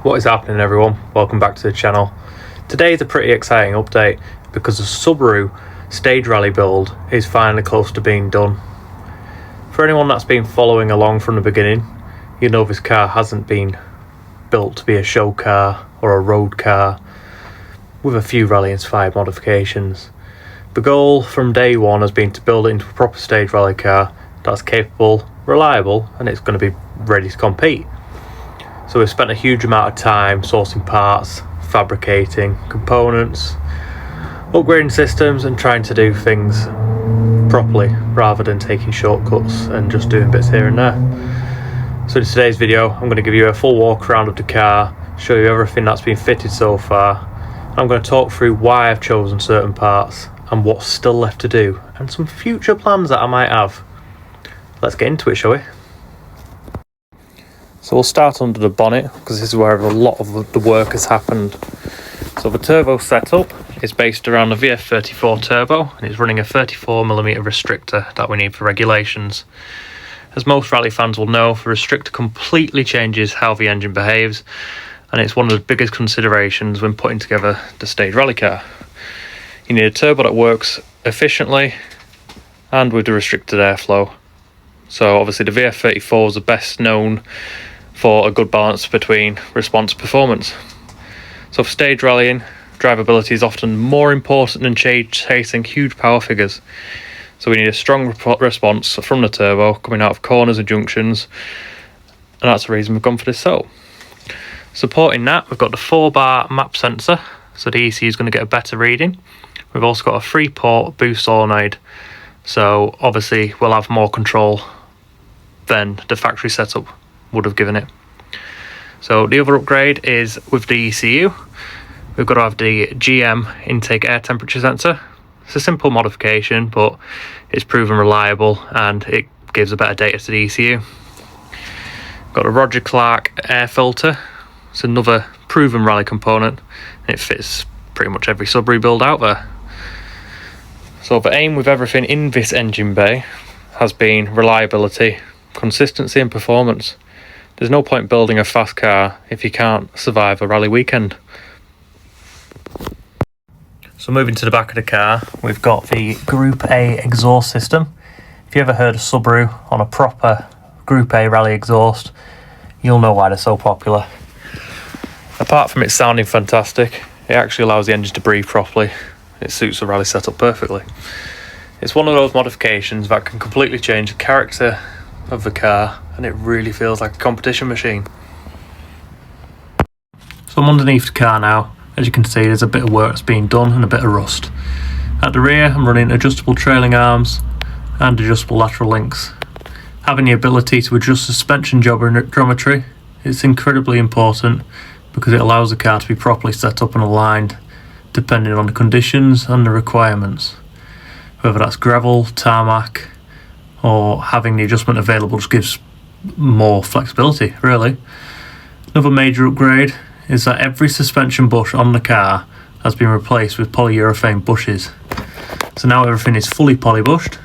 What is happening, everyone? Welcome back to the channel. Today is a pretty exciting update because the Subaru stage rally build is finally close to being done. For anyone that's been following along from the beginning, you know this car hasn't been built to be a show car or a road car with a few rally-inspired modifications. The goal from day one has been to build it into a proper stage rally car that's capable, reliable, and it's going to be ready to compete. So we've spent a huge amount of time sourcing parts, fabricating components, upgrading systems and trying to do things properly rather than taking shortcuts and just doing bits here and there. So in today's video I'm going to give you a full walk around of the car, show you everything that's been fitted so far. I'm going to talk through why I've chosen certain parts and what's still left to do and some future plans that I might have. Let's get into it, shall we? So we'll start under the bonnet because this is where a lot of the work has happened. So the turbo setup is based around the VF34 turbo and it's running a 34mm restrictor that we need for regulations. As most rally fans will know, the restrictor completely changes how the engine behaves and it's one of the biggest considerations when putting together the stage rally car. You need a turbo that works efficiently and with the restricted airflow. So obviously the VF34 is the best known for a good balance between response and performance. So for stage rallying, drivability is often more important than chasing huge power figures. So we need a strong response from the turbo coming out of corners and junctions, and that's the reason we've gone for this setup. Supporting that, we've got the 4-bar map sensor, so the ECU is going to get a better reading. We've also got a 3-port boost solenoid, so obviously we'll have more control than the factory setup would have given it. So the other upgrade is with the ECU. We've got to have the GM intake air temperature sensor. It's a simple modification, but it's proven reliable and it gives a better data to the ECU. Got a Roger Clark air filter. It's another proven rally component and it fits pretty much every Subaru build out there. So the aim with everything in this engine bay has been reliability, consistency and performance. There's no point building a fast car if you can't survive a rally weekend. So moving to the back of the car, we've got the Group A exhaust system. If you ever heard of Subaru on a proper Group A rally exhaust, you'll know why they're so popular. Apart from it sounding fantastic, it actually allows the engine to breathe properly. It suits the rally setup perfectly. It's one of those modifications that can completely change the character of the car and it really feels like a competition machine. So I'm underneath the car now. As you can see, there's a bit of work that's being done and a bit of rust. At the rear I'm running adjustable trailing arms and adjustable lateral links. Having the ability to adjust suspension geometry is incredibly important because it allows the car to be properly set up and aligned depending on the conditions and the requirements. Whether that's gravel, tarmac, or having the adjustment available just gives more flexibility, really. Another major upgrade is that every suspension bush on the car has been replaced with polyurethane bushes. So now everything is fully polybushed.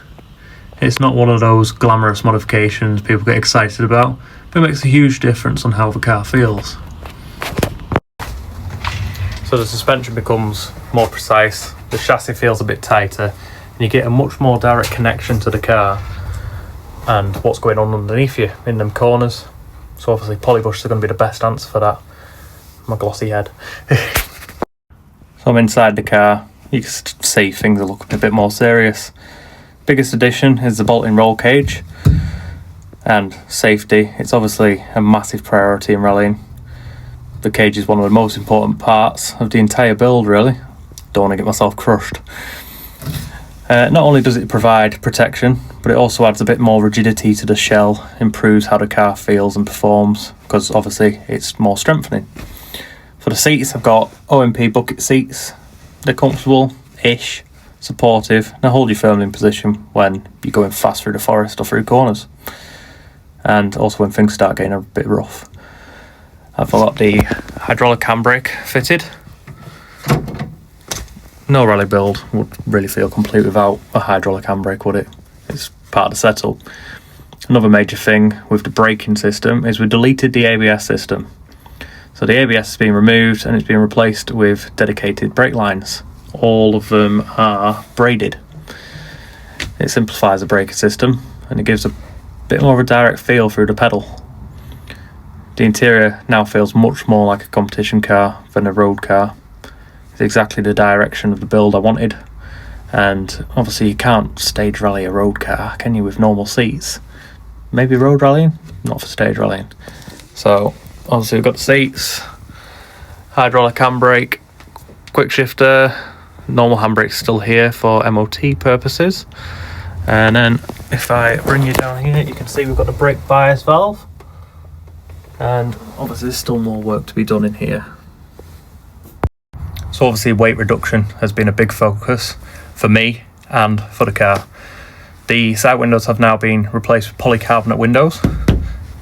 It's not one of those glamorous modifications people get excited about, but it makes a huge difference on how the car feels. So the suspension becomes more precise, the chassis feels a bit tighter, and you get a much more direct connection to the car and what's going on underneath you in them corners. So obviously polybushes are going to be the best answer for that. My glossy head. So I'm inside the car. You can see things are looking a bit more serious. Biggest addition is the bolt-in roll cage and safety. It's obviously a massive priority in rallying. The cage is one of the most important parts of the entire build, really. Don't want to get myself crushed. Not only does it provide protection, but it also adds a bit more rigidity to the shell, improves how the car feels and performs, because obviously it's more strengthening. For the seats, I've got OMP bucket seats. They're comfortable-ish, supportive, and hold you firmly in position when you're going fast through the forest or through corners. And also when things start getting a bit rough. I've got the hydraulic handbrake fitted. No rally build would really feel complete without a hydraulic handbrake, would it? It's part of the setup. Another major thing with the braking system is we deleted the ABS system. So the ABS has been removed and it's been replaced with dedicated brake lines. All of them are braided. It simplifies the braking system and it gives a bit more of a direct feel through the pedal. The interior now feels much more like a competition car than a road car. It's exactly the direction of the build I wanted, and obviously you can't stage rally a road car, can you, with normal seats? Maybe road rallying, not for stage rallying. So obviously we've got the seats, hydraulic handbrake, quick shifter, normal handbrake's still here for MOT purposes. And then if I bring you down here, you can see we've got the brake bias valve. And obviously there's still more work to be done in here. So obviously weight reduction has been a big focus for me and for the car. The side windows have now been replaced with polycarbonate windows.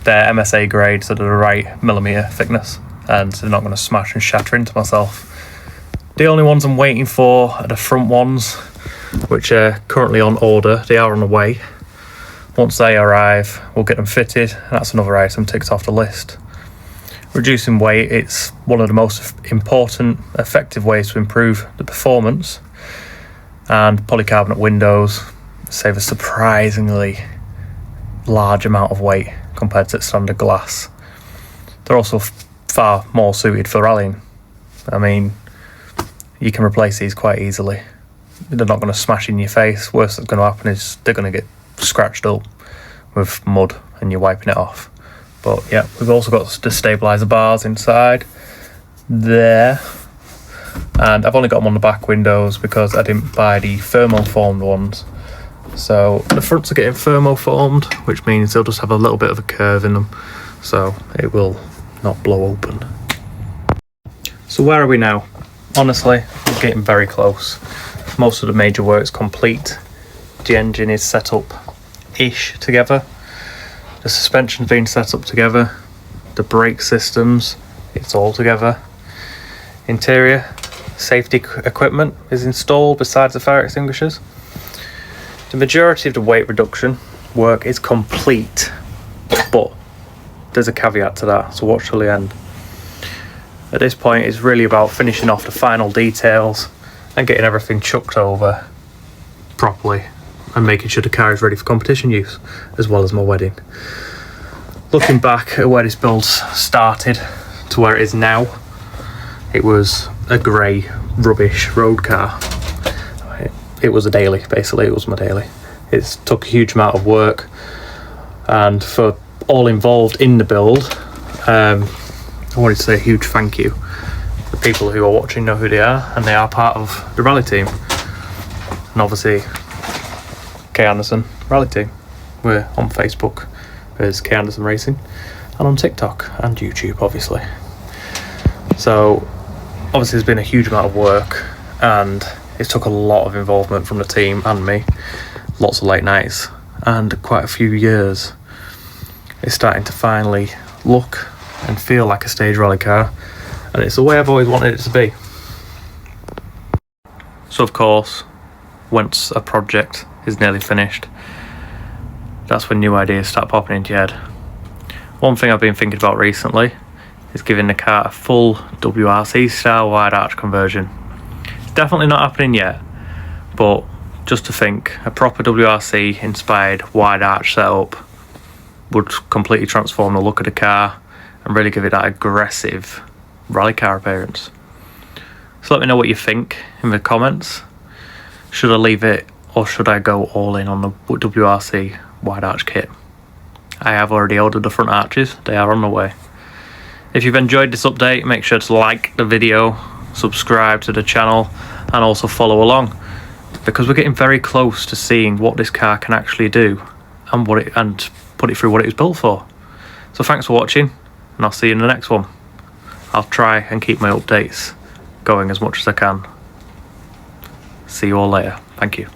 They're MSA grade, so they're the right millimetre thickness, and they're not going to smash and shatter into myself. The only ones I'm waiting for are the front ones, which are currently on order. They are on the way. Once they arrive, we'll get them fitted, and that's another item ticked off the list. Reducing weight, it's one of the most important, effective ways to improve the performance, and polycarbonate windows save a surprisingly large amount of weight compared to standard glass. They're also far more suited for rallying. I mean, you can replace these quite easily. They're not going to smash in your face. Worst that's going to happen is they're going to get scratched up with mud and you're wiping it off. But yeah, we've also got the stabiliser bars inside there, and I've only got them on the back windows because I didn't buy the thermoformed ones. So the fronts are getting thermoformed, which means they'll just have a little bit of a curve in them, so it will not blow open. So where are we now? Honestly, we're getting very close. Most of the major work's complete. The engine is set up-ish together. The suspension's been set up together. The brake systems, it's all together. Interior, safety equipment is installed besides the fire extinguishers. The majority of the weight reduction work is complete, but there's a caveat to that, so watch till the end. At this point, it's really about finishing off the final details and getting everything chucked over properly and making sure the car is ready for competition use, as well as my wedding. Looking back at where this build started to where it is now, it was a grey, rubbish road car. It was a daily, basically, it was my daily. It took a huge amount of work, and for all involved in the build, I wanted to say a huge thank you. The people who are watching know who they are, and they are part of the rally team. And obviously, K Anderson Rally Team. We're on Facebook as K Anderson Racing, and on TikTok and YouTube, obviously. So obviously there's been a huge amount of work, and it took a lot of involvement from the team and me. Lots of late nights and quite a few years. It's starting to finally look and feel like a stage rally car, and it's the way I've always wanted it to be. So of course, once a project is nearly finished, that's when new ideas start popping into your head. One thing I've been thinking about recently is giving the car a full WRC-style wide arch conversion. It's definitely not happening yet, but just to think, a proper WRC inspired wide arch setup would completely transform the look of the car and really give it that aggressive rally car appearance. So let me know what you think in the comments. Should I leave it, or should I go all in on the WRC wide arch kit? I have already ordered the front arches, they are on the way. If you've enjoyed this update, make sure to like the video, subscribe to the channel, and also follow along, because we're getting very close to seeing what this car can actually do and put it through what it was built for. So thanks for watching, and I'll see you in the next one. I'll try and keep my updates going as much as I can. See you all later. Thank you.